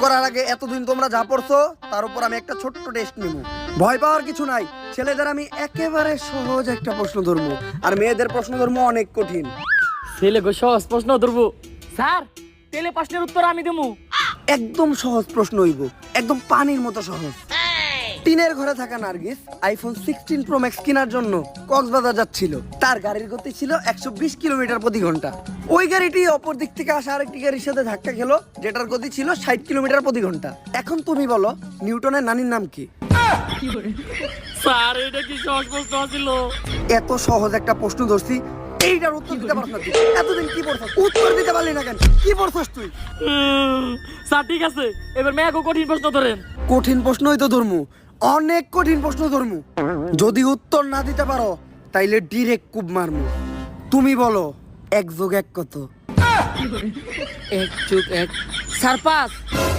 করার আগে এতদিন তোমরা যা পড়ছো তার উপর আমি একটা ছোট্ট টেস্ট নিব। ভয় পাওয়ার কিছু নাই, ছেলেদের আমি একেবারে সহজ একটা প্রশ্ন ধরবো, আর মেয়েদের প্রশ্ন ধরবো অনেক কঠিন। ছেলে গো সহজ প্রশ্ন ধরবো স্যার, তেলে প্রশ্নের উত্তর আমি দেবো। একদম সহজ প্রশ্ন হইব, একদম পানির মতো সহজ। টিনের ঘরে থাকা নার্গিস আইফোন 16 প্রো ম্যাক্স কেনার জন্য কক্সবাজার যাচ্ছিল। তার গাড়ির গতি ছিল 120 কিলোমিটার প্রতি ঘন্টা। ওই গাড়িটি অপর দিক থেকে আসা আরেকটি গাড়ির সাথে ধাক্কা খেলো, যেটার গতি ছিল 60 কিলোমিটার প্রতি ঘন্টা। এখন তুমি বলো নিউটনের নানির নাম কি? স্যার এটা কি সহজ প্রশ্ন ছিল? এত সহজ একটা প্রশ্ন ধরছি, এইটার উত্তর দিতে পারছ না তুই। এতদিন কি পড়ছস? উত্তর দিতে পারলি না কেন? কি পড়ছস তুই? স্যার ঠিক আছে, এবার মেয়াকে কঠিন প্রশ্ন ধরেন। কঠিন প্রশ্নই তো ধরমু, অনেক কঠিন প্রশ্ন ধরমু। যদি উত্তর না দিতে পারো তাইলে ডিরেক্ট কুব মারমু। তুমি বলো 1 + 1 কত? 1 + 1 স্যার 5।